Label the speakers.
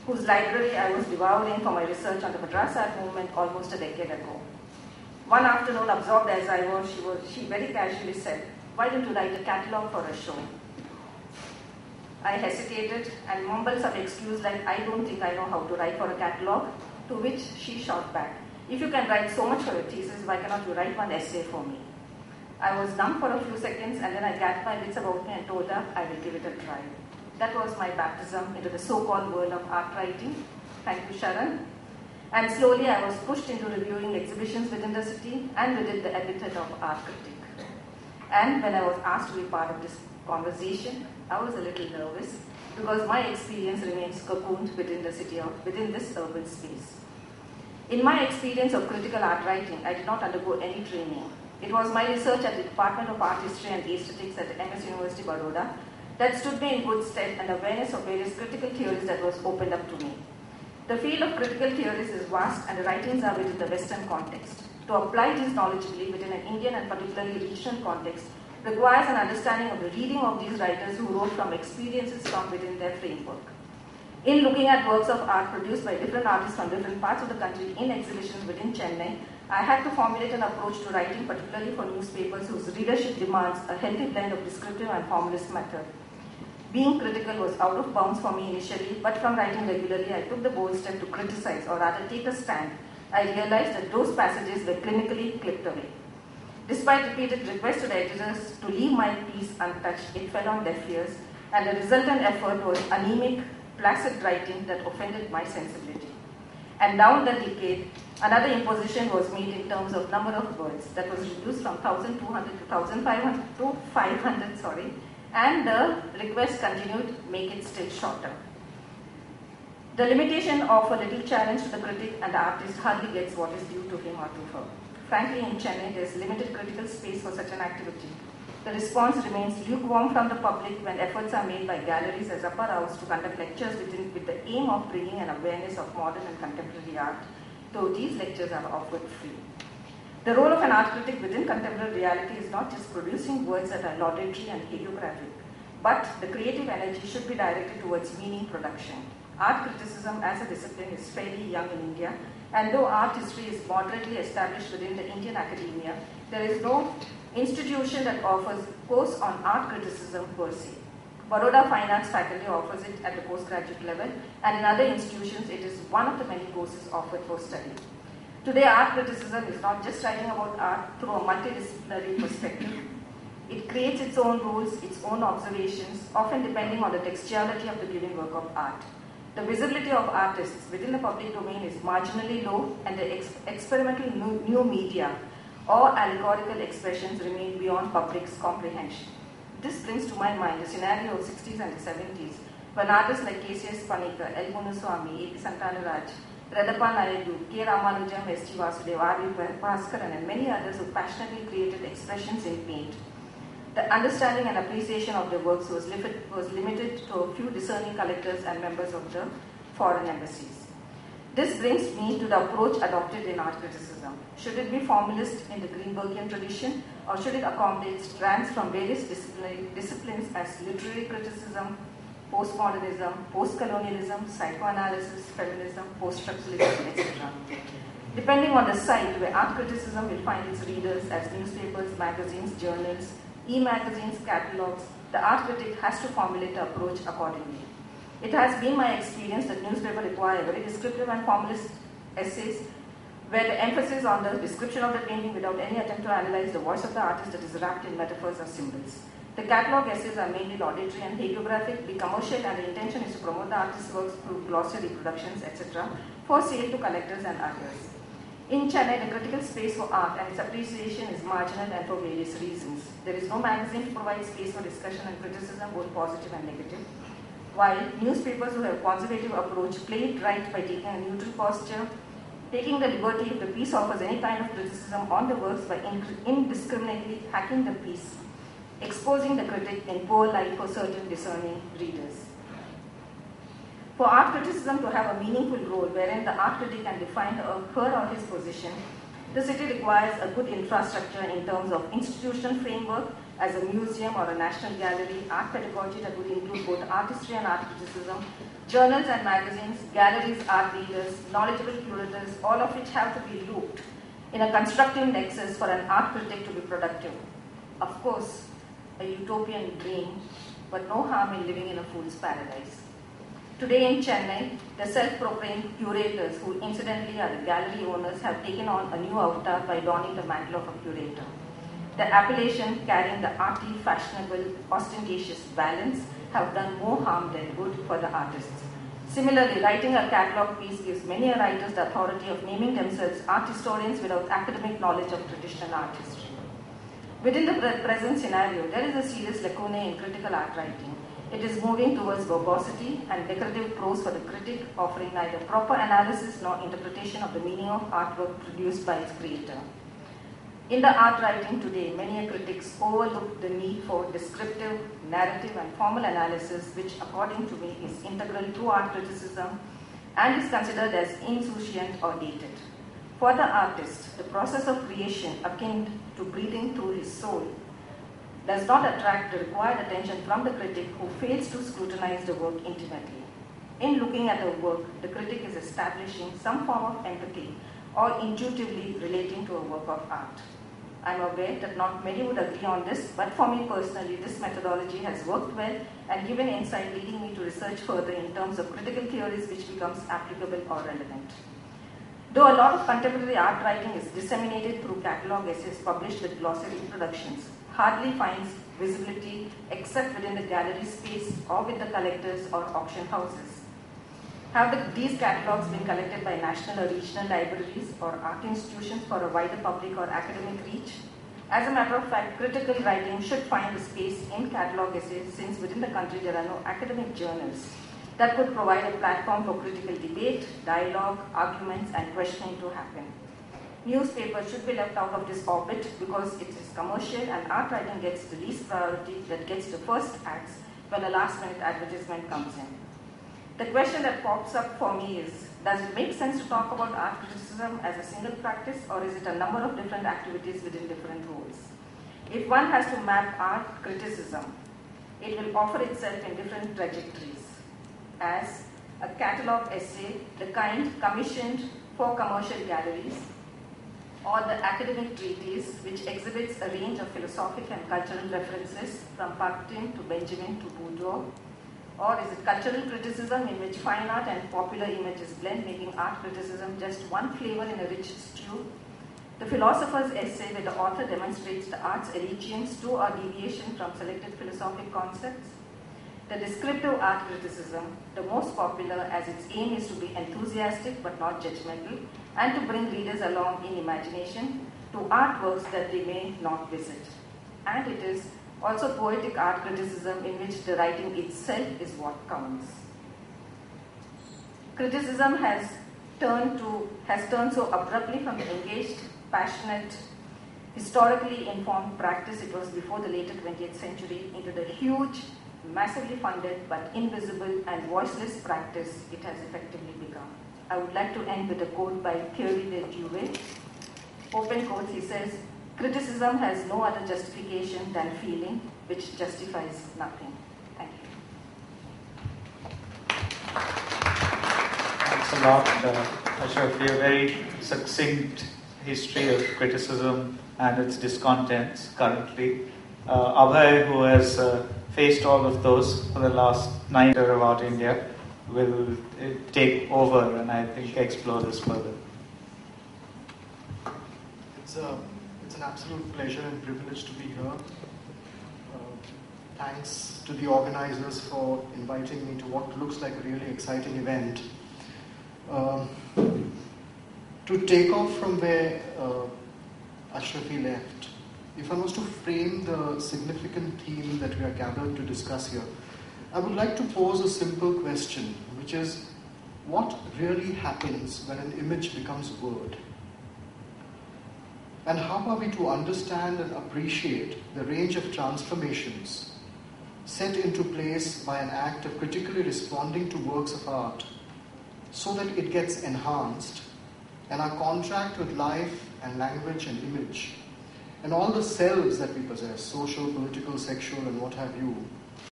Speaker 1: whose library I was devouring for my research on the Madras art movement almost a decade ago. One afternoon, absorbed as I was, she very casually said, "Why don't you write a catalogue for a show?" I hesitated and mumbled some excuse like, "I don't think I know how to write for a catalogue," to which she shot back, "If you can write so much for your thesis, why cannot you write one essay for me?" I was dumb for a few seconds and then I gathered my wits about me and told her I will give it a try. That was my baptism into the so-called world of art writing. Thank you, Sharan. And slowly I was pushed into reviewing exhibitions within the city and within the epithet of art critic. And when I was asked to be part of this conversation, I was a little nervous because my experience remains cocooned within this urban space. In my experience of critical art writing, I did not undergo any training. It was my research at the Department of Art History and Aesthetics at MS University, Baroda, that stood me in good stead and awareness of various critical theories that was opened up to me. The field of critical theories is vast and the writings are within the Western context. To apply these knowledgeably within an Indian and particularly regional context requires an understanding of the reading of these writers who wrote from experiences from within their framework. In looking at works of art produced by different artists from different parts of the country in exhibitions within Chennai, I had to formulate an approach to writing, particularly for newspapers whose readership demands a healthy blend of descriptive and formalist method. Being critical was out of bounds for me initially, but from writing regularly, I took the bold step to criticize, or rather take a stand. I realized that those passages were clinically clipped away. Despite repeated requests to the editors to leave my piece untouched, it fell on deaf ears, and the resultant effort was anemic, placid writing that offended my sensibility. And down the decade, another imposition was made in terms of number of words that was reduced from 1,200 to 1,500 to 500, and the request continued, make it still shorter. The limitation of a little challenge to the critic and the artist hardly gets what is due to him or to her. Frankly, in Chennai, there is limited critical space for such an activity. The response remains lukewarm from the public when efforts are made by galleries as upper house to conduct lectures with the aim of bringing an awareness of modern and contemporary art, though these lectures are offered free. The role of an art critic within contemporary reality is not just producing words that are laudatory and hagiographic, but the creative energy should be directed towards meaning production. Art criticism as a discipline is fairly young in India, and though art history is moderately established within the Indian academia, there is no institution that offers course on art criticism per se. Baroda Fine Arts faculty offers it at the postgraduate level, and in other institutions it is one of the many courses offered for study. Today, art criticism is not just writing about art through a multidisciplinary perspective. It creates its own rules, its own observations, often depending on the textuality of the given work of art. The visibility of artists within the public domain is marginally low, and the experimental new media or allegorical expressions remain beyond public's comprehension. This brings to my mind the scenario of the 60s and the 70s, when artists like K.C.S. Panikar, L. Munuswamy, A.P. Santanaraj, Radappa Naidu, K. Ramanujam, S.G. Vasudev, R.V. Bhaskaran, and many others who passionately created expressions in paint. The understanding and appreciation of their works was limited to a few discerning collectors and members of the foreign embassies. This brings me to the approach adopted in art criticism. Should it be formalist in the Greenbergian tradition, or should it accommodate strands from various disciplines as literary criticism, postmodernism, postcolonialism, psychoanalysis, feminism, post-structuralism, etc.? Depending on the site where art criticism will find its readers as newspapers, magazines, journals, e-magazines, catalogs, the art critic has to formulate the approach accordingly. It has been my experience that newspapers require very descriptive and formalist essays where the emphasis on the description of the painting without any attempt to analyze the voice of the artist that is wrapped in metaphors or symbols. The catalogue essays are mainly laudatory and hagiographic, be commercial, and the intention is to promote the artist's works through glossy reproductions, etc., for sale to collectors and others. In Chennai, the critical space for art and its appreciation is marginal and for various reasons. There is no magazine to provide space for discussion and criticism, both positive and negative. While newspapers who have a conservative approach play it right by taking a neutral posture, taking the liberty if the piece offers any kind of criticism on the works by indiscriminately hacking the piece, exposing the critic in poor light for certain discerning readers. For art criticism to have a meaningful role wherein the art critic can define her or his position, the city requires a good infrastructure in terms of institutional framework as a museum or a national gallery, art pedagogy that would include both artistry and art criticism, journals and magazines, galleries, art leaders, knowledgeable curators, all of which have to be looped in a constructive nexus for an art critic to be productive. Of course, a utopian dream, but no harm in living in a fool's paradise. Today in Chennai, the self-proclaimed curators, who incidentally are the gallery owners, have taken on a new avatar by donning the mantle of a curator. The appellation carrying the arty, fashionable, ostentatious balance have done more harm than good for the artists. Similarly, writing a catalogue piece gives many writers the authority of naming themselves art historians without academic knowledge of traditional art history. Within the present scenario, there is a serious lacunae in critical art writing. It is moving towards verbosity and decorative prose for the critic, offering neither proper analysis nor interpretation of the meaning of artwork produced by its creator. In the art writing today, many critics overlook the need for descriptive, narrative, and formal analysis, which, according to me, is integral to art criticism and is considered as insouciant or dated. For the artist, the process of creation, akin to breathing through his soul, does not attract the required attention from the critic who fails to scrutinize the work intimately. In looking at the work, the critic is establishing some form of empathy or intuitively relating to a work of art. I am aware that not many would agree on this, but for me personally, this methodology has worked well and given insight leading me to research further in terms of critical theories which becomes applicable or relevant. Though a lot of contemporary art writing is disseminated through catalogue essays published with glossary introductions, hardly finds visibility except within the gallery space or with the collectors or auction houses. Have these catalogues been collected by national or regional libraries or art institutions for a wider public or academic reach? As a matter of fact, critical writing should find a space in catalogue essays, since within the country there are no academic journals that could provide a platform for critical debate, dialogue, arguments, and questioning to happen. Newspapers should be left out of this orbit because it is commercial and art writing gets the least priority, that gets the first acts when a last-minute advertisement comes in. The question that pops up for me is, does it make sense to talk about art criticism as a single practice, or is it a number of different activities within different roles? If one has to map art criticism, it will offer itself in different trajectories. As a catalogue essay, the kind commissioned for commercial galleries, or the academic treatise, which exhibits a range of philosophic and cultural references from Bakhtin to Benjamin to Bourdieu? Or is it cultural criticism in which fine art and popular images blend, making art criticism just one flavor in a rich stew? The philosopher's essay, where the author demonstrates the art's allegiance to or deviation from selected philosophic concepts? The descriptive art criticism, the most popular, as its aim is to be enthusiastic but not judgmental, and to bring readers along in imagination to artworks that they may not visit. And it is also poetic art criticism, in which the writing itself is what counts. Criticism has turned so abruptly from the engaged, passionate, historically informed practice it was before the later 20th century into the huge, massively funded but invisible and voiceless practice it has effectively become. I would like to end with a quote by Thierry de Duvet. Open quotes, he says, "Criticism has no other justification than feeling, which justifies nothing." Thank you.
Speaker 2: Thanks a lot, Ashok. A very succinct history of criticism and its discontents currently. Abhay, who has faced all of those for the last 9 years about India, will take over and I think explore this further.
Speaker 3: It's an absolute pleasure and privilege to be here. Thanks to the organizers for inviting me to what looks like a really exciting event. To take off from where Ashrafi left, if I was to frame the significant theme that we are gathered to discuss here, I would like to pose a simple question, which is, what really happens when an image becomes a word? And how are we to understand and appreciate the range of transformations set into place by an act of critically responding to works of art so that it gets enhanced and our contract with life and language and image And all the selves that we possess, social, political, sexual, and what have you,